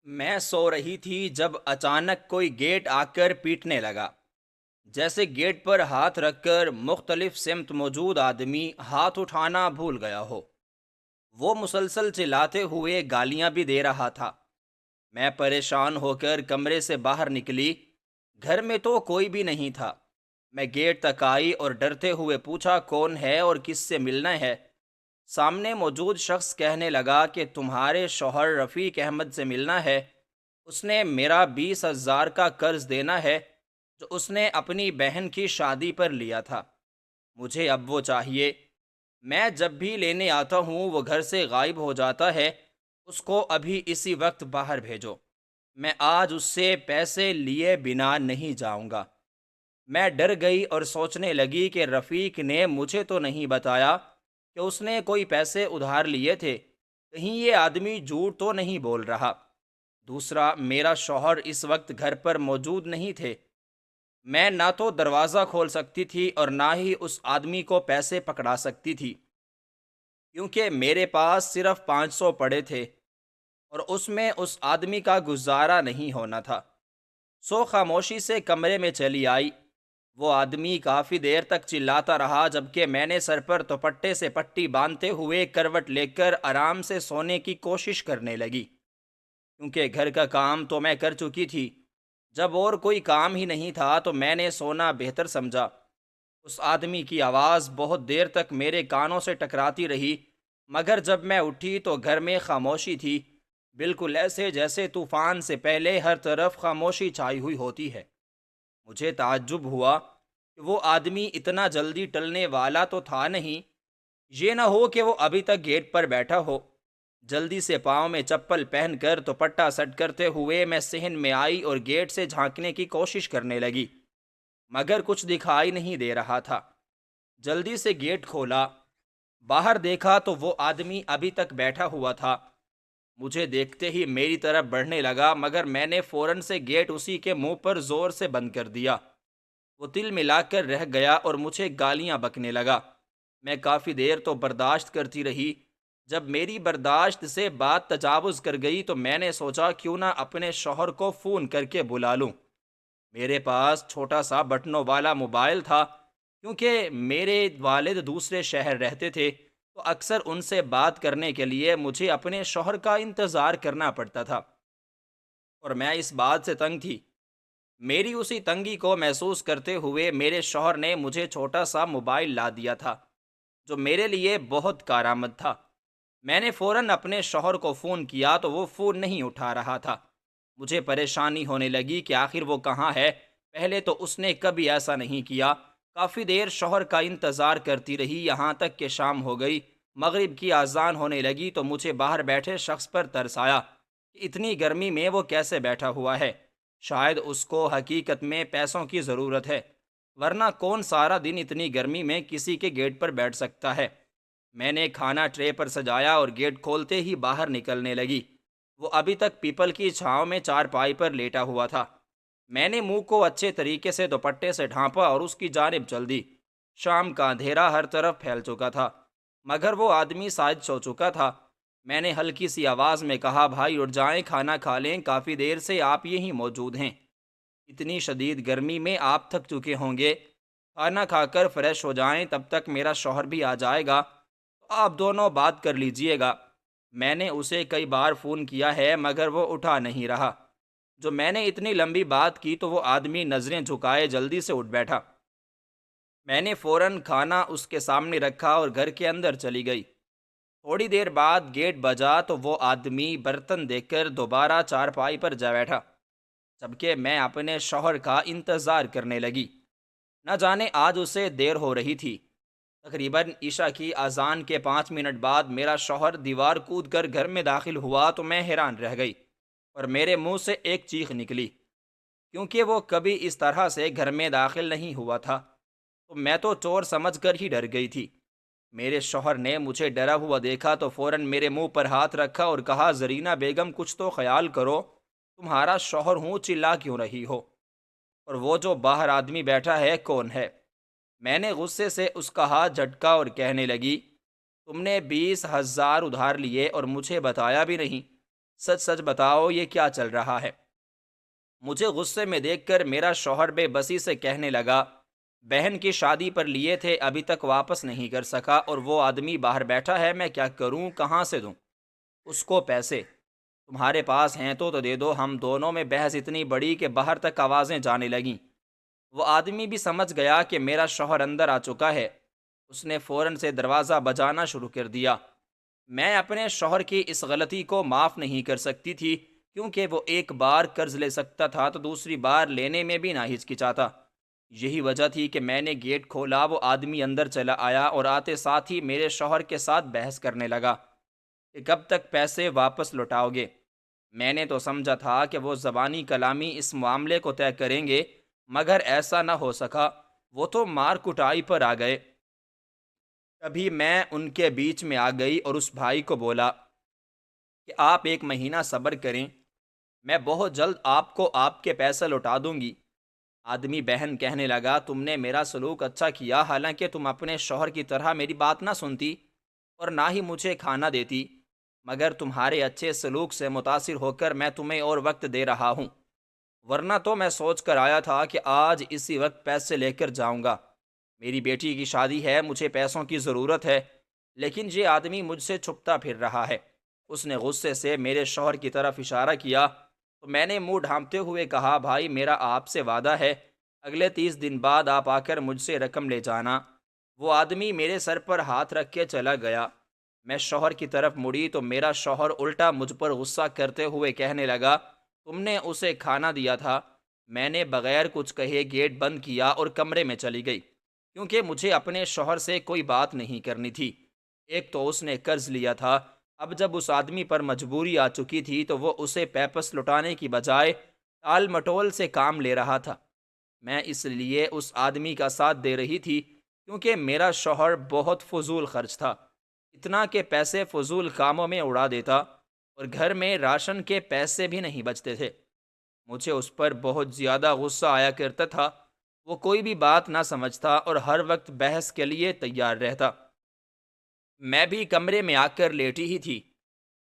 میں سو رہی تھی جب اچانک کوئی گیٹ آ کر پیٹنے لگا۔ جیسے گیٹ پر ہاتھ رکھ کر مختلف سمت موجود آدمی ہاتھ اٹھانا بھول گیا ہو۔ وہ مسلسل چلاتے ہوئے گالیاں بھی دے رہا تھا۔ میں پریشان ہو کر کمرے سے باہر نکلی۔ گھر میں تو کوئی بھی نہیں تھا۔ میں گیٹ تک آئی اور ڈرتے ہوئے پوچھا کون ہے اور کس سے ملنا ہے۔ سامنے موجود شخص کہنے لگا کہ تمہارے شوہر رفیق احمد سے ملنا ہے۔ اس نے میرا 20,000 کا قرض دینا ہے جو اس نے اپنی بہن کی شادی پر لیا تھا۔ مجھے اب وہ چاہیے۔ میں جب بھی لینے آتا ہوں وہ گھر سے غائب ہو جاتا ہے۔ اس کو ابھی اسی وقت باہر بھیجو۔ میں آج اس سے پیسے لیے بنا نہیں جاؤں گا۔ میں ڈر گئی اور سوچنے لگی کہ رفیق نے مجھے تو نہیں بتایا کہ اس نے کوئی پیسے ادھار لیے تھے۔ کہیں یہ آدمی جھوٹ تو نہیں بول رہا۔ دوسرا، میرا شوہر اس وقت گھر پر موجود نہیں تھے۔ میں نہ تو دروازہ کھول سکتی تھی اور نہ ہی اس آدمی کو پیسے پکڑا سکتی تھی، کیونکہ میرے پاس صرف 500 پڑے تھے اور اس میں اس آدمی کا گزارا نہیں ہونا تھا۔ سو خاموشی سے کمرے میں چلی آئی۔ وہ آدمی کافی دیر تک چلاتا رہا جبکہ میں نے سر پر دوپٹے سے پٹی باندھتے ہوئے کروٹ لے کر آرام سے سونے کی کوشش کرنے لگی، کیونکہ گھر کا کام تو میں کر چکی تھی۔ جب اور کوئی کام ہی نہیں تھا تو میں نے سونا بہتر سمجھا۔ اس آدمی کی آواز بہت دیر تک میرے کانوں سے ٹکراتی رہی، مگر جب میں اٹھی تو گھر میں خاموشی تھی، بالکل ایسے جیسے طوفان سے پہلے ہر طرف خاموشی چھائی ہوئی ہوتی ہے۔ مجھے تعجب ہوا کہ وہ آدمی اتنا جلدی ٹلنے والا تو تھا نہیں۔ یہ نہ ہو کہ وہ ابھی تک گیٹ پر بیٹھا ہو۔ جلدی سے پاؤں میں چپل پہن کر دوپٹہ سٹ کرتے ہوئے میں صحن میں آئی اور گیٹ سے جھانکنے کی کوشش کرنے لگی، مگر کچھ دکھائی نہیں دے رہا تھا۔ جلدی سے گیٹ کھولا، باہر دیکھا تو وہ آدمی ابھی تک بیٹھا ہوا تھا۔ مجھے دیکھتے ہی میری طرف بڑھنے لگا، مگر میں نے فوراً سے گیٹ اسی کے منہ پر زور سے بند کر دیا۔ وہ تل ملا کر رہ گیا اور مجھے گالیاں بکنے لگا۔ میں کافی دیر تو برداشت کرتی رہی۔ جب میری برداشت سے بات تجاوز کر گئی تو میں نے سوچا کیوں نہ اپنے شوہر کو فون کر کے بلا لوں۔ میرے پاس چھوٹا سا بٹنوں والا موبائل تھا، کیونکہ میرے والد دوسرے شہر رہتے تھے تو اکثر ان سے بات کرنے کے لیے مجھے اپنے شوہر کا انتظار کرنا پڑتا تھا، اور میں اس بات سے تنگ تھی۔ میری اسی تنگی کو محسوس کرتے ہوئے میرے شوہر نے مجھے چھوٹا سا موبائل لا دیا تھا جو میرے لیے بہت کارآمد تھا۔ میں نے فوراً اپنے شوہر کو فون کیا تو وہ فون نہیں اٹھا رہا تھا۔ مجھے پریشانی ہونے لگی کہ آخر وہ کہاں ہے۔ پہلے تو اس نے کبھی ایسا نہیں کیا۔ کافی دیر شوہر کا انتظار کرتی رہی، یہاں تک کہ شام ہو گئی۔ مغرب کی اذان ہونے لگی تو مجھے باہر بیٹھے شخص پر ترس آیا کہ اتنی گرمی میں وہ کیسے بیٹھا ہوا ہے۔ شاید اس کو حقیقت میں پیسوں کی ضرورت ہے، ورنہ کون سارا دن اتنی گرمی میں کسی کے گیٹ پر بیٹھ سکتا ہے۔ میں نے کھانا ٹرے پر سجایا اور گیٹ کھولتے ہی باہر نکلنے لگی۔ وہ ابھی تک پیپل کی چھاؤں میں چارپائی پر لیٹا ہوا تھا۔ میں نے منہ کو اچھے طریقے سے دوپٹے سے ڈھانپا اور اس کی جانب چل دی۔ شام کا اندھیرا ہر طرف پھیل چکا تھا، مگر وہ آدمی شاید سو چکا تھا۔ میں نے ہلکی سی آواز میں کہا، بھائی اٹھ جائیں، کھانا کھا لیں، کافی دیر سے آپ یہیں موجود ہیں۔ اتنی شدید گرمی میں آپ تھک چکے ہوں گے۔ کھانا کھا کر فریش ہو جائیں، تب تک میرا شوہر بھی آ جائے گا تو آپ دونوں بات کر لیجئے گا۔ میں نے اسے کئی بار فون کیا ہے مگر وہ اٹھا نہیں رہا۔ جو میں نے اتنی لمبی بات کی تو وہ آدمی نظریں جھکائے جلدی سے اٹھ بیٹھا۔ میں نے فوراً کھانا اس کے سامنے رکھا اور گھر کے اندر چلی گئی۔ تھوڑی دیر بعد گیٹ بجا تو وہ آدمی برتن دیکھ کر دوبارہ چارپائی پر جا بیٹھا، جبکہ میں اپنے شوہر کا انتظار کرنے لگی۔ نہ جانے آج اسے دیر ہو رہی تھی۔ تقریباً عشاء کی اذان کے 5 منٹ بعد میرا شوہر دیوار کود کر گھر میں داخل ہوا تو میں حیران رہ گئی اور میرے منہ سے ایک چیخ نکلی، کیونکہ وہ کبھی اس طرح سے گھر میں داخل نہیں ہوا تھا۔ تو میں تو چور سمجھ کر ہی ڈر گئی تھی۔ میرے شوہر نے مجھے ڈرا ہوا دیکھا تو فوراً میرے منہ پر ہاتھ رکھا اور کہا، زرینہ بیگم کچھ تو خیال کرو، تمہارا شوہر ہوں، چلا کیوں رہی ہو؟ اور وہ جو باہر آدمی بیٹھا ہے کون ہے؟ میں نے غصے سے اس کا ہاتھ جھٹکا اور کہنے لگی، تم نے 20,000 ادھار لیے اور مجھے بتایا بھی نہیں۔ سچ سچ بتاؤ یہ کیا چل رہا ہے؟ مجھے غصے میں دیکھ کر میرا شوہر بے بسی سے کہنے لگا، بہن کی شادی پر لیے تھے ابھی تک واپس نہیں کر سکا، اور وہ آدمی باہر بیٹھا ہے، میں کیا کروں، کہاں سے دوں اس کو پیسے؟ تمہارے پاس ہیں تو دے دو۔ ہم دونوں میں بحث اتنی بڑی کہ باہر تک آوازیں جانے لگیں۔ وہ آدمی بھی سمجھ گیا کہ میرا شوہر اندر آ چکا ہے۔ اس نے فوراً سے دروازہ بجانا شروع کر دیا۔ میں اپنے شوہر کی اس غلطی کو معاف نہیں کر سکتی تھی، کیونکہ وہ ایک بار قرض لے سکتا تھا تو دوسری بار لینے میں بھی نہ ہچکچاتا۔ یہی وجہ تھی کہ میں نے گیٹ کھولا، وہ آدمی اندر چلا آیا اور آتے ساتھ ہی میرے شوہر کے ساتھ بحث کرنے لگا کہ کب تک پیسے واپس لوٹاؤ گے۔ میں نے تو سمجھا تھا کہ وہ زبانی کلامی اس معاملے کو طے کریں گے، مگر ایسا نہ ہو سکا۔ وہ تو مار کٹائی پر آ گئے۔ تبھی میں ان کے بیچ میں آ گئی اور اس بھائی کو بولا کہ آپ ایک مہینہ صبر کریں، میں بہت جلد آپ کو آپ کے پیسے لوٹا دوں گی۔ آدمی بہن کہنے لگا، تم نے میرا سلوک اچھا کیا، حالانکہ تم اپنے شوہر کی طرح میری بات نہ سنتی اور نہ ہی مجھے کھانا دیتی، مگر تمہارے اچھے سلوک سے متاثر ہو کر میں تمہیں اور وقت دے رہا ہوں، ورنہ تو میں سوچ کر آیا تھا کہ آج اسی وقت پیسے لے کر جاؤں گا۔ میری بیٹی کی شادی ہے، مجھے پیسوں کی ضرورت ہے، لیکن یہ آدمی مجھ سے چھپتا پھر رہا ہے۔ اس نے غصے سے میرے شوہر کی طرف اشارہ کیا تو میں نے منہ ڈھانپتے ہوئے کہا، بھائی میرا آپ سے وعدہ ہے، اگلے 30 دن بعد آپ آ کر مجھ سے رقم لے جانا۔ وہ آدمی میرے سر پر ہاتھ رکھ کے چلا گیا۔ میں شوہر کی طرف مڑی تو میرا شوہر الٹا مجھ پر غصہ کرتے ہوئے کہنے لگا، تم نے اسے کھانا دیا تھا۔ میں نے بغیر کچھ کہے گیٹ بند کیا اور کمرے میں چلی گئی، کیونکہ مجھے اپنے شوہر سے کوئی بات نہیں کرنی تھی۔ ایک تو اس نے قرض لیا تھا، اب جب اس آدمی پر مجبوری آ چکی تھی تو وہ اسے پیپس لوٹانے کی بجائے ٹال مٹول سے کام لے رہا تھا۔ میں اس لیے اس آدمی کا ساتھ دے رہی تھی کیونکہ میرا شوہر بہت فضول خرچ تھا، اتنا کہ پیسے فضول کاموں میں اڑا دیتا اور گھر میں راشن کے پیسے بھی نہیں بچتے تھے۔ مجھے اس پر بہت زیادہ غصہ آیا کرتا تھا۔ وہ کوئی بھی بات نہ سمجھتا اور ہر وقت بحث کے لیے تیار رہتا۔ میں بھی کمرے میں آ کر لیٹی ہی تھی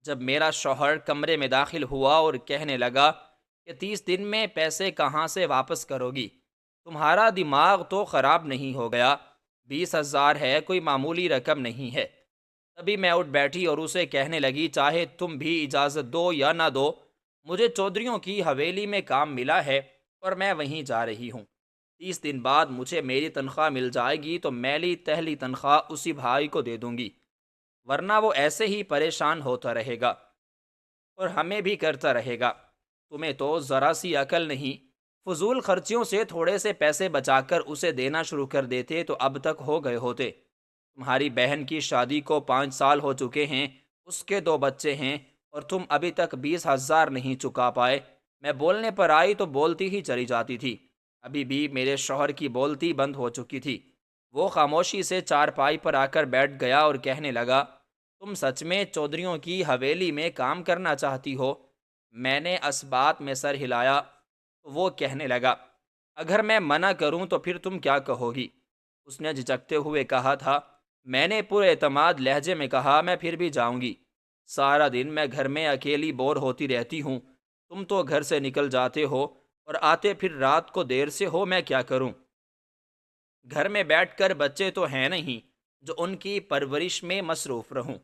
جب میرا شوہر کمرے میں داخل ہوا اور کہنے لگا کہ 30 دن میں پیسے کہاں سے واپس کرو گی؟ تمہارا دماغ تو خراب نہیں ہو گیا؟ 20,000 ہے، کوئی معمولی رقم نہیں ہے۔ تبھی میں اٹھ بیٹھی اور اسے کہنے لگی، چاہے تم بھی اجازت دو یا نہ دو، مجھے چودھریوں کی حویلی میں کام ملا ہے اور میں وہیں جا رہی ہوں۔ 30 دن بعد مجھے میری تنخواہ مل جائے گی تو میلی تہلی تنخواہ اسی بھائی کو دے دوں گی، ورنہ وہ ایسے ہی پریشان ہوتا رہے گا اور ہمیں بھی کرتا رہے گا۔ تمہیں تو ذرا سی عقل نہیں، فضول خرچیوں سے تھوڑے سے پیسے بچا کر اسے دینا شروع کر دیتے تو اب تک ہو گئے ہوتے۔ تمہاری بہن کی شادی کو 5 سال ہو چکے ہیں، اس کے 2 بچے ہیں، اور تم ابھی تک 20,000 نہیں چکا پائے۔ میں بولنے پر آئی تو بولتی ہی چلی جاتی تھی۔ ابھی بھی میرے شوہر کی بولتی بند ہو چکی تھی۔ وہ خاموشی سے چارپائی پر آ کر بیٹھ گیا اور کہنے لگا، تم سچ میں چودھریوں کی حویلی میں کام کرنا چاہتی ہو؟ میں نے اس بات میں سر ہلایا تو وہ کہنے لگا، اگر میں منع کروں تو پھر تم کیا کہو گی؟ اس نے جھجکتے ہوئے کہا تھا۔ میں نے پورے اعتماد لہجے میں کہا، میں پھر بھی جاؤں گی۔ سارا دن میں گھر میں اکیلی بور ہوتی رہتی ہوں، تم تو گھر سے نکل جاتے ہو اور آتے پھر رات کو دیر سے ہو، میں کیا کروں؟ گھر میں بیٹھ کر بچے تو ہیں نہیں جو ان کی پرورش میں مصروف رہوں۔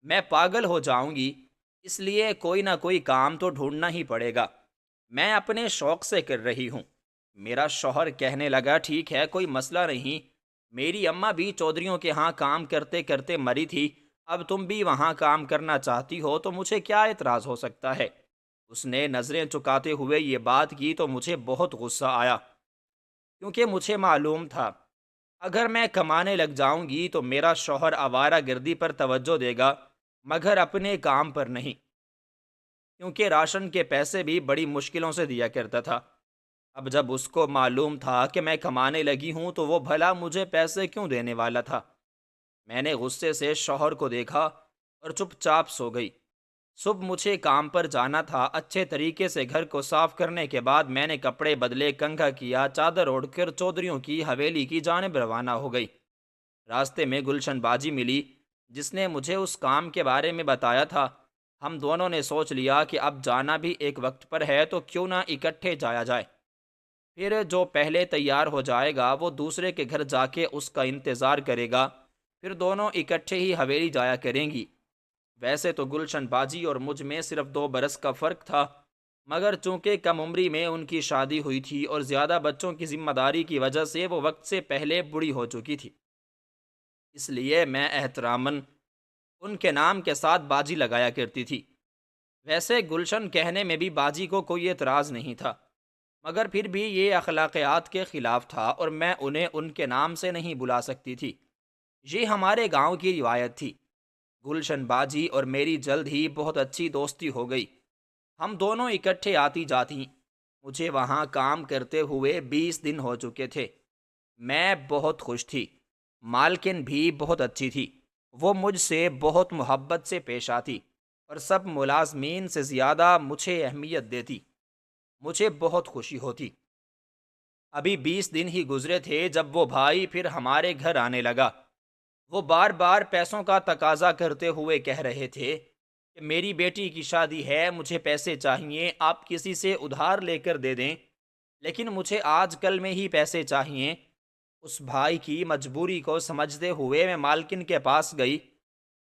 میں پاگل ہو جاؤں گی، اس لیے کوئی نہ کوئی کام تو ڈھونڈنا ہی پڑے گا۔ میں اپنے شوق سے کر رہی ہوں۔ میرا شوہر کہنے لگا، ٹھیک ہے، کوئی مسئلہ نہیں، میری اماں بھی چودھریوں کے ہاں کام کرتے کرتے مری تھی، اب تم بھی وہاں کام کرنا چاہتی ہو تو مجھے کیا اعتراض ہو سکتا ہے؟ اس نے نظریں چکاتے ہوئے یہ بات کی تو مجھے بہت غصہ آیا، کیونکہ مجھے معلوم تھا اگر میں کمانے لگ جاؤں گی تو میرا شوہر آوارہ گردی پر توجہ دے گا، مگر اپنے کام پر نہیں، کیونکہ راشن کے پیسے بھی بڑی مشکلوں سے دیا کرتا تھا۔ اب جب اس کو معلوم تھا کہ میں کمانے لگی ہوں تو وہ بھلا مجھے پیسے کیوں دینے والا تھا؟ میں نے غصے سے شوہر کو دیکھا اور چپ چاپ سو گئی۔ صبح مجھے کام پر جانا تھا۔ اچھے طریقے سے گھر کو صاف کرنے کے بعد میں نے کپڑے بدلے، کنگھا کیا، چادر اوڑھ کر چودھریوں کی حویلی کی جانب روانہ ہو گئی۔ راستے میں گلشن باجی ملی، جس نے مجھے اس کام کے بارے میں بتایا تھا۔ ہم دونوں نے سوچ لیا کہ اب جانا بھی ایک وقت پر ہے تو کیوں نہ اکٹھے جایا جائے۔ پھر جو پہلے تیار ہو جائے گا وہ دوسرے کے گھر جا کے اس کا انتظار کرے گا، پھر دونوں اکٹھے ہی حویلی جایا کریں گی۔ ویسے تو گلشن باجی اور مجھ میں صرف 2 برس کا فرق تھا، مگر چونکہ کم عمری میں ان کی شادی ہوئی تھی اور زیادہ بچوں کی ذمہ داری کی وجہ سے وہ وقت سے پہلے بوڑھی ہو چکی تھی، اس لیے میں احتراماً ان کے نام کے ساتھ باجی لگایا کرتی تھی۔ ویسے گلشن کہنے میں بھی باجی کو کوئی اعتراض نہیں تھا، مگر پھر بھی یہ اخلاقیات کے خلاف تھا اور میں انہیں ان کے نام سے نہیں بلا سکتی تھی۔ یہ ہمارے گاؤں کی روایت تھی۔ گلشن باجی اور میری جلد ہی بہت اچھی دوستی ہو گئی۔ ہم دونوں اکٹھے آتی جاتی۔ مجھے وہاں کام کرتے ہوئے 20 دن ہو چکے تھے۔ میں بہت خوش تھی۔ مالکن بھی بہت اچھی تھی۔ وہ مجھ سے بہت محبت سے پیش آتی اور سب ملازمین سے زیادہ مجھے اہمیت دیتی۔ مجھے بہت خوشی ہوتی۔ ابھی 20 دن ہی گزرے تھے جب وہ بھائی پھر ہمارے گھر آنے لگا۔ وہ بار بار پیسوں کا تقاضا کرتے ہوئے کہہ رہے تھے کہ میری بیٹی کی شادی ہے، مجھے پیسے چاہیے، آپ کسی سے ادھار لے کر دے دیں، لیکن مجھے آج کل میں ہی پیسے چاہیے۔ اس بھائی کی مجبوری کو سمجھتے ہوئے میں مالکن کے پاس گئی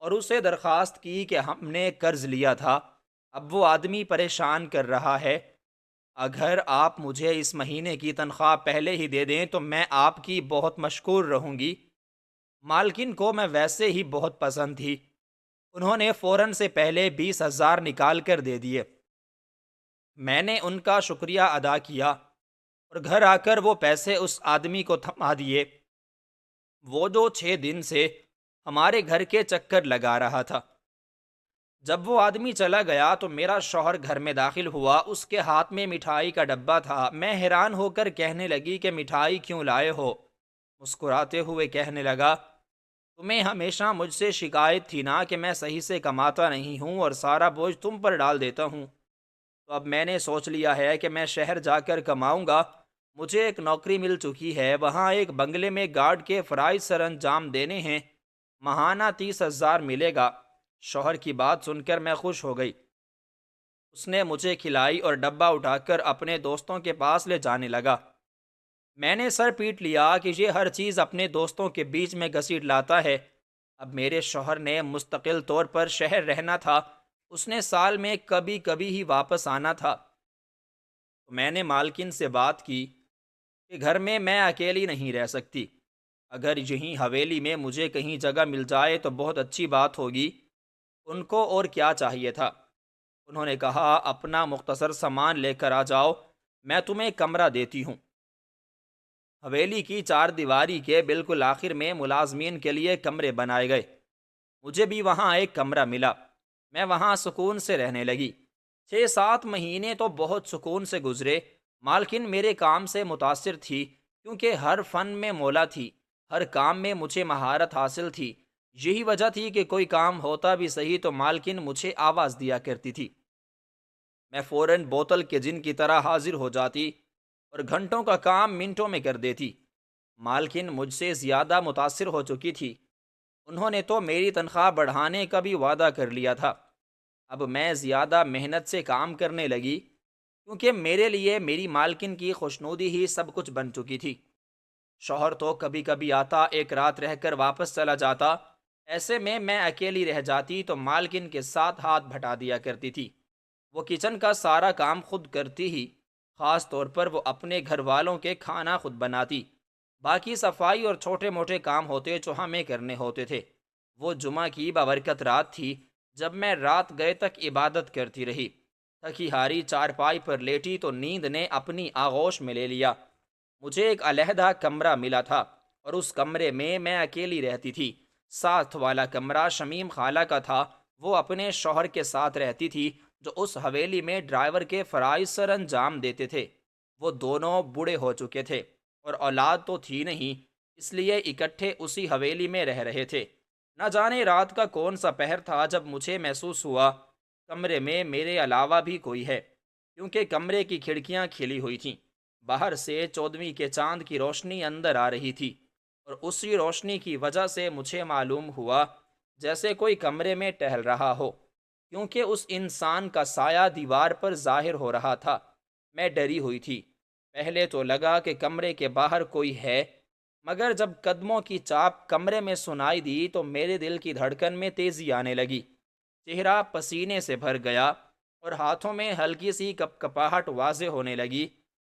اور اسے درخواست کی کہ ہم نے قرض لیا تھا، اب وہ آدمی پریشان کر رہا ہے، اگر آپ مجھے اس مہینے کی تنخواہ پہلے ہی دے دیں تو میں آپ کی بہت مشکور رہوں گی۔ مالکن کو میں ویسے ہی بہت پسند تھی۔ انہوں نے فوراً سے پہلے 20,000 نکال کر دے دیے۔ میں نے ان کا شکریہ ادا کیا اور گھر آ کر وہ پیسے اس آدمی کو تھما دیے، وہ جو 6 دن سے ہمارے گھر کے چکر لگا رہا تھا۔ جب وہ آدمی چلا گیا تو میرا شوہر گھر میں داخل ہوا، اس کے ہاتھ میں مٹھائی کا ڈبہ تھا۔ میں حیران ہو کر کہنے لگی کہ مٹھائی کیوں لائے ہو؟ مسکراتے ہوئے کہنے لگا، تمہیں ہمیشہ مجھ سے شکایت تھی نا کہ میں صحیح سے کماتا نہیں ہوں اور سارا بوجھ تم پر ڈال دیتا ہوں، تو اب میں نے سوچ لیا ہے کہ میں شہر جا کر کماؤں گا۔ مجھے ایک نوکری مل چکی ہے، وہاں ایک بنگلے میں گارڈ کے فرائض سر انجام دینے ہیں، ماہانہ 30,000 ملے گا۔ شوہر کی بات سن کر میں خوش ہو گئی۔ اس نے مجھے کھلائی اور ڈبہ اٹھا کر اپنے دوستوں کے پاس لے جانے لگا۔ میں نے سر پیٹ لیا کہ یہ ہر چیز اپنے دوستوں کے بیچ میں گھسیٹ لاتا ہے۔ اب میرے شوہر نے مستقل طور پر شہر رہنا تھا، اس نے سال میں کبھی کبھی ہی واپس آنا تھا۔ تو میں نے مالکن سے بات کی کہ گھر میں اکیلی نہیں رہ سکتی، اگر یہیں حویلی میں مجھے کہیں جگہ مل جائے تو بہت اچھی بات ہوگی۔ ان کو اور کیا چاہیے تھا؟ انہوں نے کہا، اپنا مختصر سامان لے کر آ جاؤ، میں تمہیں کمرہ دیتی ہوں۔ حویلی کی 4 دیواری کے بالکل آخر میں ملازمین کے لیے کمرے بنائے گئے۔ مجھے بھی وہاں ایک کمرہ ملا۔ میں وہاں سکون سے رہنے لگی۔ 6-7 مہینے تو بہت سکون سے گزرے۔ مالکن میرے کام سے متاثر تھی کیونکہ ہر فن میں مولا تھی، ہر کام میں مجھے مہارت حاصل تھی۔ یہی وجہ تھی کہ کوئی کام ہوتا بھی صحیح تو مالکن مجھے آواز دیا کرتی تھی۔ میں فوراً بوتل کے جن کی طرح حاضر ہو جاتی اور گھنٹوں کا کام منٹوں میں کر دیتی۔ مالکن مجھ سے زیادہ متاثر ہو چکی تھی۔ انہوں نے تو میری تنخواہ بڑھانے کا بھی وعدہ کر لیا تھا۔ اب میں زیادہ محنت سے کام کرنے لگی کیونکہ میرے لیے میری مالکن کی خوشنودی ہی سب کچھ بن چکی تھی۔ شوہر تو کبھی کبھی آتا، ایک رات رہ کر واپس چلا جاتا، ایسے میں اکیلی رہ جاتی تو مالکن کے ساتھ ہاتھ بٹا دیا کرتی تھی۔ وہ کچن کا سارا کام خود کرتی ہی، خاص طور پر وہ اپنے گھر والوں کے کھانا خود بناتی۔ باقی صفائی اور چھوٹے موٹے کام ہوتے جو ہمیں کرنے ہوتے تھے۔ وہ جمعہ کی بابرکت رات تھی جب میں رات گئے تک عبادت کرتی رہی۔ تھکی ہاری چارپائی پر لیٹی تو نیند نے اپنی آغوش میں لے لیا۔ مجھے ایک علیحدہ کمرہ ملا تھا اور اس کمرے میں اکیلی رہتی تھی۔ ساتھ والا کمرہ شمیم خالہ کا تھا، وہ اپنے شوہر کے ساتھ رہتی تھی جو اس حویلی میں ڈرائیور کے فرائض سر انجام دیتے تھے۔ وہ دونوں بوڑھے ہو چکے تھے اور اولاد تو تھی نہیں، اس لیے اکٹھے اسی حویلی میں رہ رہے تھے۔ نہ جانے رات کا کون سا پہر تھا جب مجھے محسوس ہوا کمرے میں میرے علاوہ بھی کوئی ہے، کیونکہ کمرے کی کھڑکیاں کھلی ہوئی تھیں۔ باہر سے 14ویں کے چاند کی روشنی اندر آ رہی تھی اور اسی روشنی کی وجہ سے مجھے معلوم ہوا جیسے کوئی کمرے میں ٹہل رہا ہو۔ کیونکہ اس انسان کا سایہ دیوار پر ظاہر ہو رہا تھا۔ میں ڈری ہوئی تھی۔ پہلے تو لگا کہ کمرے کے باہر کوئی ہے، مگر جب قدموں کی چاپ کمرے میں سنائی دی تو میرے دل کی دھڑکن میں تیزی آنے لگی۔ چہرہ پسینے سے بھر گیا اور ہاتھوں میں ہلکی سی کپ کپاہٹ واضح ہونے لگی۔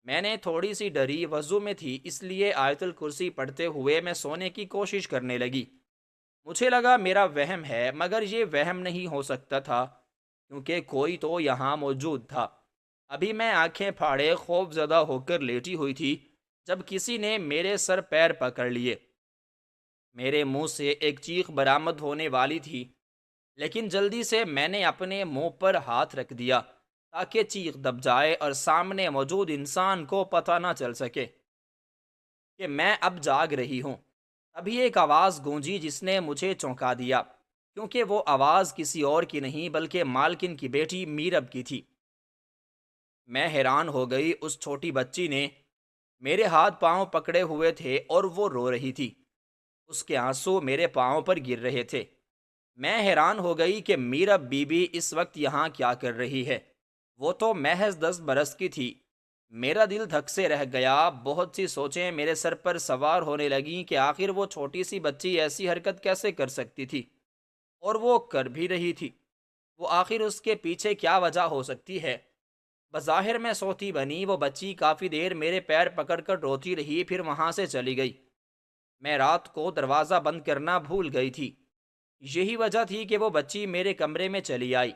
میں نے تھوڑی سی ڈری، وضو میں تھی، اس لیے آیت الکرسی پڑھتے ہوئے میں سونے کی کوشش کرنے لگی۔ مجھے لگا میرا وہم ہے، مگر یہ وہم نہیں ہو سکتا تھا کیونکہ کوئی تو یہاں موجود تھا۔ ابھی میں آنکھیں پھاڑے خوف زدہ ہو کر لیٹی ہوئی تھی جب کسی نے میرے سر پیر پکڑ لیے۔ میرے منہ سے ایک چیخ برآمد ہونے والی تھی، لیکن جلدی سے میں نے اپنے منہ پر ہاتھ رکھ دیا تاکہ چیخ دب جائے اور سامنے موجود انسان کو پتہ نہ چل سکے کہ میں اب جاگ رہی ہوں۔ ابھی ایک آواز گونجی جس نے مجھے چونکا دیا، کیونکہ وہ آواز کسی اور کی نہیں بلکہ مالکن کی بیٹی میرب کی تھی۔ میں حیران ہو گئی۔ اس چھوٹی بچی نے میرے ہاتھ پاؤں پکڑے ہوئے تھے اور وہ رو رہی تھی۔ اس کے آنسو میرے پاؤں پر گر رہے تھے۔ میں حیران ہو گئی کہ میرب بی بی اس وقت یہاں کیا کر رہی ہے۔ وہ تو محض 10 برس کی تھی۔ میرا دل دھک سے رہ گیا۔ بہت سی سوچیں میرے سر پر سوار ہونے لگیں کہ آخر وہ چھوٹی سی بچی ایسی حرکت کیسے کر سکتی تھی، اور وہ کر بھی رہی تھی۔ وہ آخر اس کے پیچھے کیا وجہ ہو سکتی ہے؟ بظاہر میں سوتی بنی وہ بچی کافی دیر میرے پیر پکڑ کر روتی رہی، پھر وہاں سے چلی گئی۔ میں رات کو دروازہ بند کرنا بھول گئی تھی۔ یہی وجہ تھی کہ وہ بچی میرے کمرے میں چلی آئی۔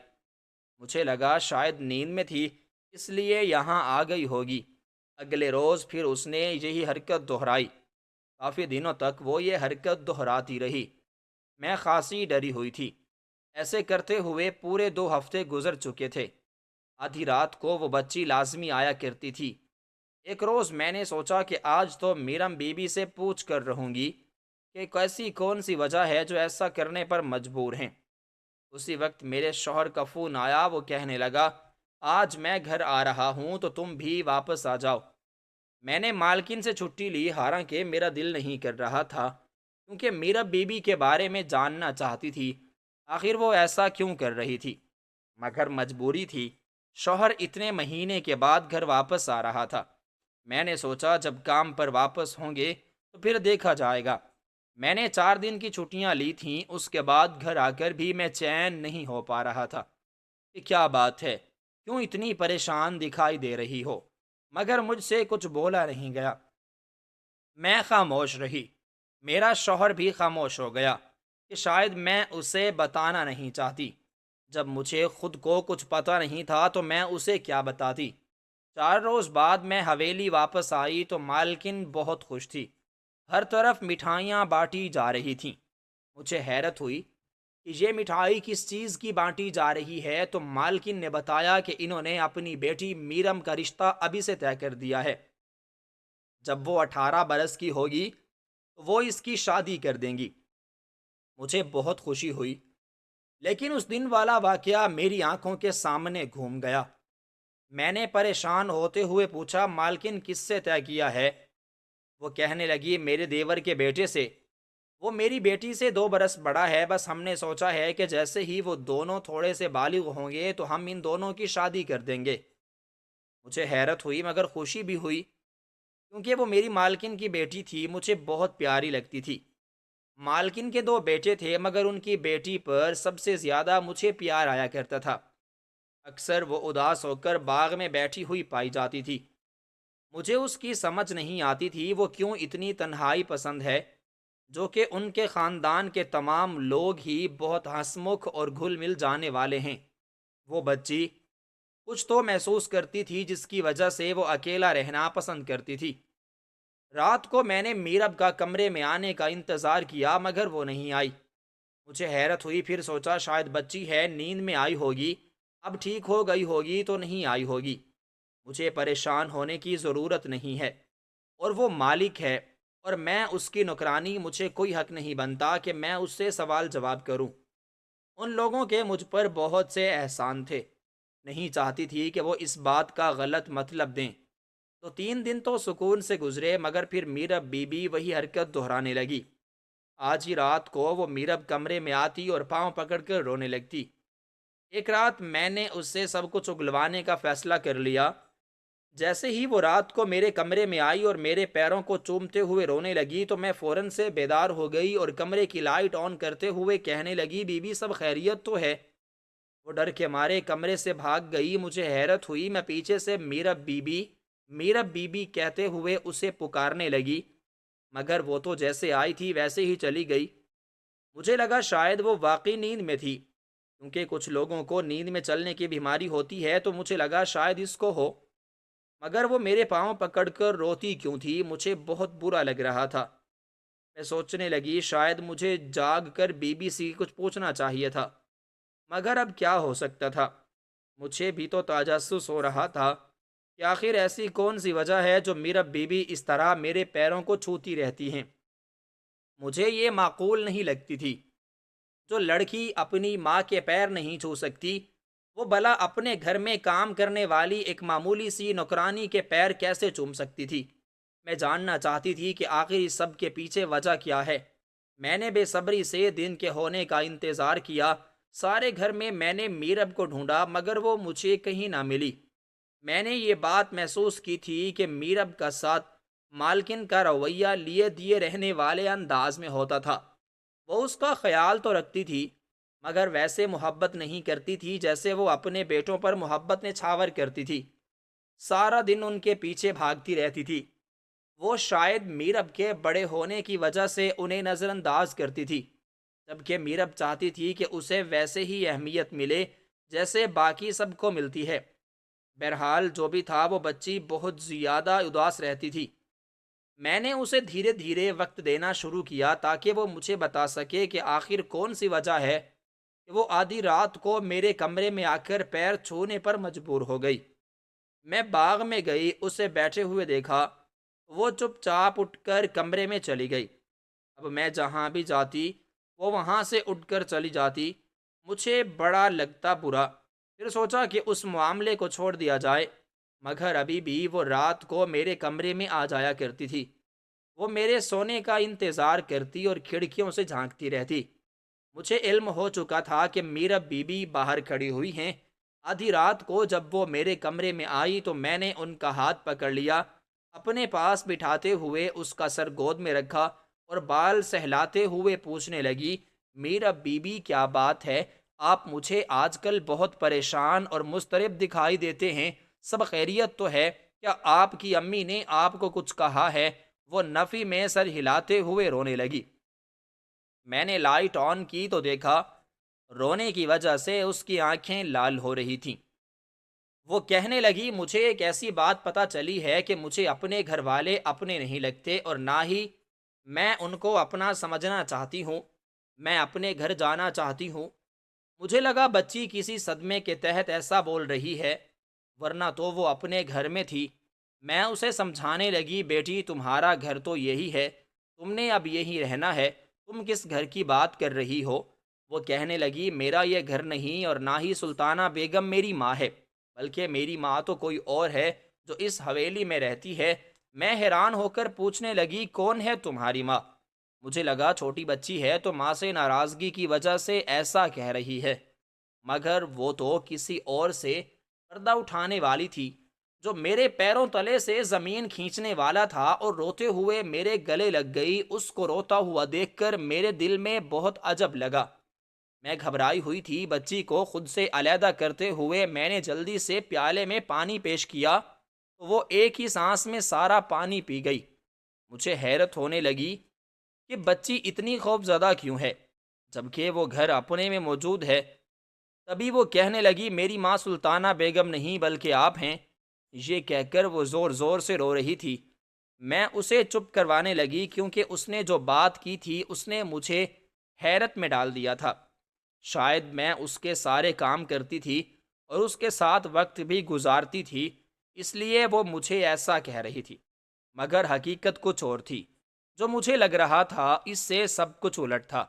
مجھے لگا شاید نیند میں تھی، اس لیے یہاں آ گئی ہوگی۔ اگلے روز پھر اس نے یہی حرکت دہرائی۔ کافی دنوں تک وہ یہ حرکت دہراتی رہی۔ میں خاصی ڈری ہوئی تھی۔ ایسے کرتے ہوئے پورے 2 ہفتے گزر چکے تھے۔ آدھی رات کو وہ بچی لازمی آیا کرتی تھی۔ ایک روز میں نے سوچا کہ آج تو میرم بی بی سے پوچھ کر رہوں گی کہ کیسی کون سی وجہ ہے جو ایسا کرنے پر مجبور ہیں۔ اسی وقت میرے شوہر کا فون آیا۔ وہ کہنے لگا، آج میں گھر آ رہا ہوں تو تم بھی واپس آ جاؤ۔ میں نے مالکن سے چھٹی لی، حالانکہ میرا دل نہیں کر رہا تھا، کیونکہ میرا بی بی کے بارے میں جاننا چاہتی تھی، آخر وہ ایسا کیوں کر رہی تھی۔ مگر مجبوری تھی۔ شوہر اتنے مہینے کے بعد گھر واپس آ رہا تھا۔ میں نے سوچا جب کام پر واپس ہوں گے تو پھر دیکھا جائے گا۔ میں نے 4 دن کی چھٹیاں لی تھیں۔ اس کے بعد گھر آ کر بھی میں چین نہیں ہو پا رہا تھا کہ کیا بات ہے، کیوں اتنی پریشان دکھائی دے رہی ہو، مگر مجھ سے کچھ بولا نہیں گیا۔ میں خاموش رہی۔ میرا شوہر بھی خاموش ہو گیا کہ شاید میں اسے بتانا نہیں چاہتی۔ جب مجھے خود کو کچھ پتہ نہیں تھا تو میں اسے کیا بتاتی۔ 4 روز بعد میں حویلی واپس آئی تو مالکن بہت خوش تھی۔ ہر طرف مٹھائیاں بانٹی جا رہی تھیں۔ مجھے حیرت ہوئی کہ یہ مٹھائی کس چیز کی بانٹی جا رہی ہے، تو مالکن نے بتایا کہ انہوں نے اپنی بیٹی میرم کا رشتہ ابھی سے طے کر دیا ہے۔ جب وہ 18 برس کی ہوگی تو وہ اس کی شادی کر دیں گی۔ مجھے بہت خوشی ہوئی، لیکن اس دن والا واقعہ میری آنکھوں کے سامنے گھوم گیا۔ میں نے پریشان ہوتے ہوئے پوچھا، مالکن کس سے طے کیا ہے؟ وہ کہنے لگی، میرے دیور کے بیٹے سے۔ وہ میری بیٹی سے 2 برس بڑا ہے، بس ہم نے سوچا ہے کہ جیسے ہی وہ دونوں تھوڑے سے بالغ ہوں گے تو ہم ان دونوں کی شادی کر دیں گے۔ مجھے حیرت ہوئی مگر خوشی بھی ہوئی، کیونکہ وہ میری مالکن کی بیٹی تھی، مجھے بہت پیاری لگتی تھی۔ مالکن کے 2 بیٹے تھے، مگر ان کی بیٹی پر سب سے زیادہ مجھے پیار آیا کرتا تھا۔ اکثر وہ اداس ہو کر باغ میں بیٹھی ہوئی پائی جاتی تھی۔ مجھے اس کی سمجھ نہیں آتی تھی وہ کیوں اتنی تنہائی پسند ہے، جو کہ ان کے خاندان کے تمام لوگ ہی بہت ہنسمکھ اور گھل مل جانے والے ہیں۔ وہ بچی کچھ تو محسوس کرتی تھی جس کی وجہ سے وہ اکیلا رہنا پسند کرتی تھی۔ رات کو میں نے میرب کا کمرے میں آنے کا انتظار کیا، مگر وہ نہیں آئی۔ مجھے حیرت ہوئی، پھر سوچا شاید بچی ہے، نیند میں آئی ہوگی، اب ٹھیک ہو گئی ہوگی تو نہیں آئی ہوگی۔ مجھے پریشان ہونے کی ضرورت نہیں ہے، اور وہ مالک ہے اور میں اس کی نوکرانی، مجھے کوئی حق نہیں بنتا کہ میں اس سے سوال جواب کروں۔ ان لوگوں کے مجھ پر بہت سے احسان تھے، نہیں چاہتی تھی کہ وہ اس بات کا غلط مطلب دیں۔ تو 3 دن تو سکون سے گزرے، مگر پھر میرب بی بی وہی حرکت دہرانے لگی۔ آج ہی رات کو وہ میرب کمرے میں آتی اور پاؤں پکڑ کر رونے لگتی۔ ایک رات میں نے اس سے سب کچھ اگلوانے کا فیصلہ کر لیا۔ جیسے ہی وہ رات کو میرے کمرے میں آئی اور میرے پیروں کو چومتے ہوئے رونے لگی تو میں فوراً سے بیدار ہو گئی اور کمرے کی لائٹ آن کرتے ہوئے کہنے لگی، بی بی سب خیریت تو ہے؟ وہ ڈر کے مارے کمرے سے بھاگ گئی۔ مجھے حیرت ہوئی، میں پیچھے سے Meerab be be, Meerab be be کہتے ہوئے اسے پکارنے لگی، مگر وہ تو جیسے آئی تھی ویسے ہی چلی گئی۔ مجھے لگا شاید وہ واقعی نیند میں تھی، کیونکہ کچھ لوگوں کو نیند میں چلنے کی بیماری ہوتی ہے، تو مجھے لگا شاید اس کو ہو۔ مگر وہ میرے پاؤں پکڑ کر روتی کیوں تھی؟ مجھے بہت برا لگ رہا تھا۔ میں سوچنے لگی شاید مجھے جاگ کر بی بی سی کچھ پوچھنا چاہیے تھا، مگر اب کیا ہو سکتا تھا؟ مجھے بھی تو تجسس ہو رہا تھا کہ آخر ایسی کون سی وجہ ہے جو میرا بی بی اس طرح میرے پیروں کو چھوتی رہتی ہیں۔ مجھے یہ معقول نہیں لگتی تھی۔ جو لڑکی اپنی ماں کے پیر نہیں چھو سکتی، وہ بلا اپنے گھر میں کام کرنے والی ایک معمولی سی نوکرانی کے پیر کیسے چوم سکتی تھی؟ میں جاننا چاہتی تھی کہ آخر اس سب کے پیچھے وجہ کیا ہے۔ میں نے بے صبری سے دن کے ہونے کا انتظار کیا۔ سارے گھر میں نے میرب کو ڈھونڈا، مگر وہ مجھے کہیں نہ ملی۔ میں نے یہ بات محسوس کی تھی کہ میرب کا ساتھ مالکن کا رویہ لیے دیے رہنے والے انداز میں ہوتا تھا۔ وہ اس کا خیال تو رکھتی تھی، مگر ویسے محبت نہیں کرتی تھی جیسے وہ اپنے بیٹوں پر محبت نچھاور کرتی تھی۔ سارا دن ان کے پیچھے بھاگتی رہتی تھی۔ وہ شاید میرب کے بڑے ہونے کی وجہ سے انہیں نظر انداز کرتی تھی، جبکہ میرب چاہتی تھی کہ اسے ویسے ہی اہمیت ملے جیسے باقی سب کو ملتی ہے۔ بہرحال جو بھی تھا، وہ بچی بہت زیادہ اداس رہتی تھی۔ میں نے اسے دھیرے دھیرے وقت دینا شروع کیا تاکہ وہ مجھے بتا سکے کہ آخر کون سی وجہ ہے کہ وہ آدھی رات کو میرے کمرے میں آ کر پیر چھونے پر مجبور ہو گئی۔ میں باغ میں گئی، اسے بیٹھے ہوئے دیکھا۔ وہ چپ چاپ اٹھ کر کمرے میں چلی گئی۔ اب میں جہاں بھی جاتی وہ وہاں سے اٹھ کر چلی جاتی۔ مجھے بڑا لگتا برا۔ پھر سوچا کہ اس معاملے کو چھوڑ دیا جائے، مگر ابھی بھی وہ رات کو میرے کمرے میں آ جایا کرتی تھی۔ وہ میرے سونے کا انتظار کرتی اور کھڑکیوں سے جھانکتی رہتی۔ مجھے علم ہو چکا تھا کہ میرا بی بی باہر کھڑی ہوئی ہیں۔ آدھی رات کو جب وہ میرے کمرے میں آئی تو میں نے ان کا ہاتھ پکڑ لیا، اپنے پاس بٹھاتے ہوئے اس کا سر گود میں رکھا اور بال سہلاتے ہوئے پوچھنے لگی، میرا بی بی کیا بات ہے؟ آپ مجھے آج کل بہت پریشان اور مضطرب دکھائی دیتے ہیں۔ سب خیریت تو ہے؟ کیا آپ کی امی نے آپ کو کچھ کہا ہے؟ وہ نفی میں سر ہلاتے ہوئے رونے لگی۔ میں نے لائٹ آن کی تو دیکھا رونے کی وجہ سے اس کی آنکھیں لال ہو رہی تھیں۔ وہ کہنے لگی، مجھے ایک ایسی بات پتہ چلی ہے کہ مجھے اپنے گھر والے اپنے نہیں لگتے اور نہ ہی میں ان کو اپنا سمجھنا چاہتی ہوں۔ میں اپنے گھر جانا چاہتی ہوں۔ مجھے لگا بچی کسی صدمے کے تحت ایسا بول رہی ہے، ورنہ تو وہ اپنے گھر میں تھی۔ میں اسے سمجھانے لگی، بیٹی تمہارا گھر تو یہی ہے، تم نے اب یہی رہنا ہے، تم کس گھر کی بات کر رہی ہو؟ وہ کہنے لگی، میرا یہ گھر نہیں اور نہ ہی سلطانہ بیگم میری ماں ہے، بلکہ میری ماں تو کوئی اور ہے جو اس حویلی میں رہتی ہے۔ میں حیران ہو کر پوچھنے لگی، کون ہے تمہاری ماں؟ مجھے لگا چھوٹی بچی ہے تو ماں سے ناراضگی کی وجہ سے ایسا کہہ رہی ہے، مگر وہ تو کسی اور سے پردہ اٹھانے والی تھی۔ جو میرے پیروں تلے سے زمین کھینچنے والا تھا اور روتے ہوئے میرے گلے لگ گئی، اس کو روتا ہوا دیکھ کر میرے دل میں بہت عجب لگا۔ میں گھبرائی ہوئی تھی۔ بچی کو خود سے علیحدہ کرتے ہوئے میں نے جلدی سے پیالے میں پانی پیش کیا تو وہ ایک ہی سانس میں سارا پانی پی گئی۔ مجھے حیرت ہونے لگی کہ بچی اتنی خوف زدہ کیوں ہے، جبکہ وہ گھر اپنے میں موجود ہے۔ تبھی وہ کہنے لگی، میری ماں سلطانہ بیگم نہیں بلکہ آپ ہیں۔ یہ کہہ کر وہ زور زور سے رو رہی تھی۔ میں اسے چپ کروانے لگی کیونکہ اس نے جو بات کی تھی اس نے مجھے حیرت میں ڈال دیا تھا۔ شاید میں اس کے سارے کام کرتی تھی اور اس کے ساتھ وقت بھی گزارتی تھی، اس لیے وہ مجھے ایسا کہہ رہی تھی، مگر حقیقت کچھ اور تھی۔ جو مجھے لگ رہا تھا اس سے سب کچھ الٹ تھا۔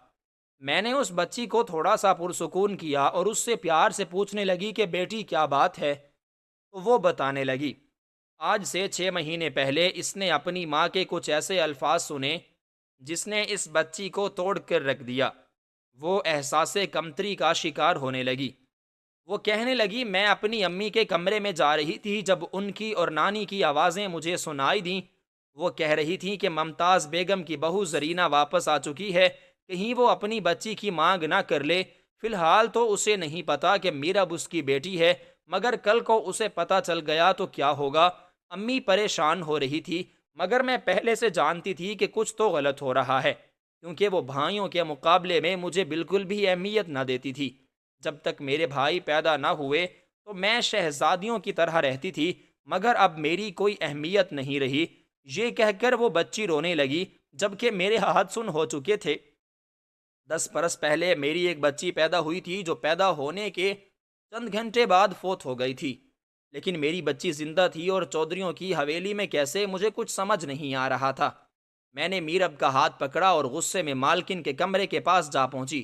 میں نے اس بچی کو تھوڑا سا پرسکون کیا اور اس سے پیار سے پوچھنے لگی کہ بیٹی کیا بات ہے؟ تو وہ بتانے لگی، آج سے 6 مہینے پہلے اس نے اپنی ماں کے کچھ ایسے الفاظ سنے جس نے اس بچی کو توڑ کر رکھ دیا۔ وہ احساس کمتری کا شکار ہونے لگی۔ وہ کہنے لگی میں اپنی امی کے کمرے میں جا رہی تھی جب ان کی اور نانی کی آوازیں مجھے سنائی دیں۔ وہ کہہ رہی تھیں کہ ممتاز بیگم کی بہو زرینہ واپس آ چکی ہے، کہیں وہ اپنی بچی کی مانگ نہ کر لے۔ فی الحال تو اسے نہیں پتا کہ میرب اس کی بیٹی ہے، مگر کل کو اسے پتا چل گیا تو کیا ہوگا؟ امی پریشان ہو رہی تھی، مگر میں پہلے سے جانتی تھی کہ کچھ تو غلط ہو رہا ہے، کیونکہ وہ بھائیوں کے مقابلے میں مجھے بالکل بھی اہمیت نہ دیتی تھی۔ جب تک میرے بھائی پیدا نہ ہوئے تو میں شہزادیوں کی طرح رہتی تھی، مگر اب میری کوئی اہمیت نہیں رہی۔ یہ کہہ کر وہ بچی رونے لگی، جبکہ میرے ہاتھ سن ہو چکے تھے۔ 10 برس پہلے میری ایک بچی پیدا ہوئی تھی جو پیدا ہونے کے چند گھنٹے بعد فوت ہو گئی تھی، لیکن میری بچی زندہ تھی اور چودھریوں کی حویلی میں کیسے، مجھے کچھ سمجھ نہیں آ رہا تھا۔ میں نے میرب کا ہاتھ پکڑا اور غصے میں مالکن کے کمرے کے پاس جا پہنچی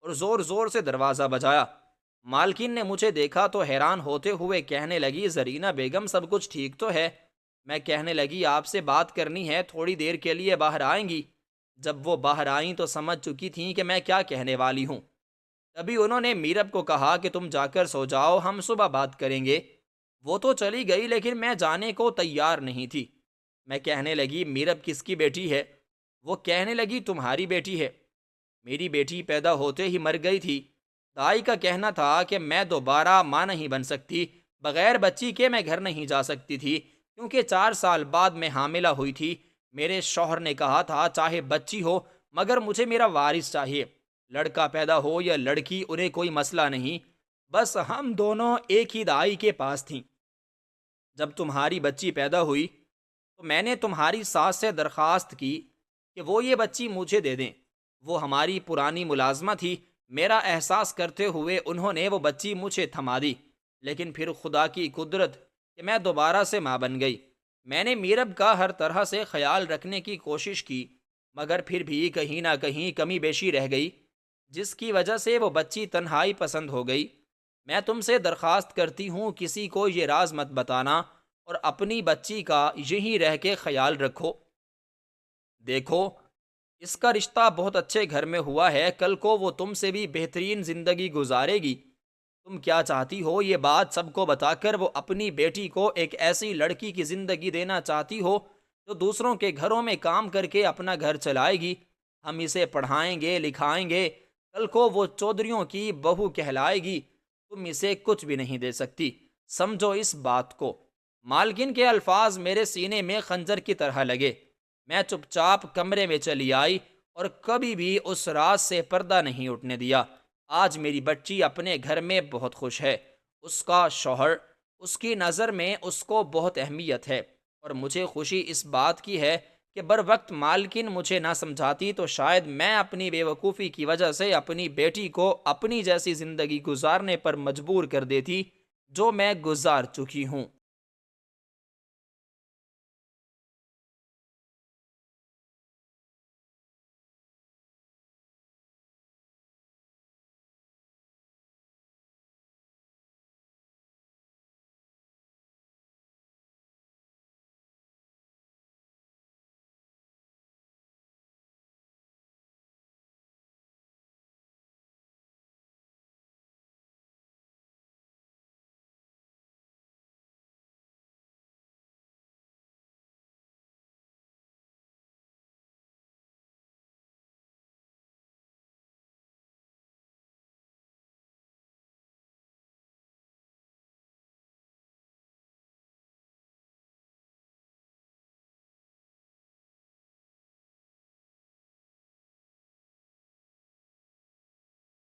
اور زور زور سے دروازہ بجایا۔ مالکن نے مجھے دیکھا تو حیران ہوتے ہوئے کہنے لگی زرینہ بیگم سب کچھ ٹھیک تو ہے؟ میں کہنے لگی آپ سے بات کرنی ہے، تھوڑی دیر کے لیے باہر آئیں گی؟ جب وہ باہر آئیں تو سمجھ چکی تھیں کہ میں کیا کہنے والی ہوں۔ تبھی انہوں نے میرب کو کہا کہ تم جا کر سو جاؤ، ہم صبح بات کریں گے۔ وہ تو چلی گئی لیکن میں جانے کو تیار نہیں تھی۔ میں کہنے لگی میرب کس کی بیٹی ہے؟ وہ کہنے لگی تمہاری بیٹی ہے۔ میری بیٹی پیدا ہوتے ہی مر گئی تھی۔ دائی کا کہنا تھا کہ میں دوبارہ ماں نہیں بن سکتی، بغیر بچی کے میں گھر نہیں جا سکتی تھی، کیونکہ 4 سال بعد میں حاملہ ہوئی تھی۔ میرے شوہر نے کہا تھا چاہے بچی ہو مگر مجھے میرا وارث چاہیے، لڑکا پیدا ہو یا لڑکی انہیں کوئی مسئلہ نہیں، بس ہم دونوں ایک ہی دائی کے پاس تھیں۔ جب تمہاری بچی پیدا ہوئی تو میں نے تمہاری ساس سے درخواست کی کہ وہ یہ بچی مجھے دے دیں۔ وہ ہماری پرانی ملازمہ تھی۔ میرا احساس کرتے ہوئے انہوں نے وہ بچی مجھے تھما دی، لیکن پھر خدا کی قدرت کہ میں دوبارہ سے ماں بن گئی۔ میں نے میرب کا ہر طرح سے خیال رکھنے کی کوشش کی، مگر پھر بھی کہیں نہ کہیں کمی بیشی رہ گئی، جس کی وجہ سے وہ بچی تنہائی پسند ہو گئی۔ میں تم سے درخواست کرتی ہوں کسی کو یہ راز مت بتانا اور اپنی بچی کا یہیں رہ کے خیال رکھو۔ دیکھو، اس کا رشتہ بہت اچھے گھر میں ہوا ہے، کل کو وہ تم سے بھی بہترین زندگی گزارے گی۔ تم کیا چاہتی ہو یہ بات سب کو بتا کر وہ اپنی بیٹی کو ایک ایسی لڑکی کی زندگی دینا چاہتی ہو جو دوسروں کے گھروں میں کام کر کے اپنا گھر چلائے گی۔ ہم اسے پڑھائیں گے لکھائیں گے، کل کو وہ چودھریوں کی بہو کہلائے گی، تم اسے کچھ بھی نہیں دے سکتی، سمجھو اس بات کو۔ مالکن کے الفاظ میرے سینے میں خنجر کی طرح لگے۔ میں چپ چاپ کمرے میں چلی آئی اور کبھی بھی اس راز سے پردہ نہیں اٹھنے دیا۔ آج میری بچی اپنے گھر میں بہت خوش ہے، اس کا شوہر اس کی نظر میں اس کو بہت اہمیت ہے، اور مجھے خوشی اس بات کی ہے کہ بر وقت مالکن مجھے نہ سمجھاتی تو شاید میں اپنی بے وقوفی کی وجہ سے اپنی بیٹی کو اپنی جیسی زندگی گزارنے پر مجبور کر دیتی جو میں گزار چکی ہوں۔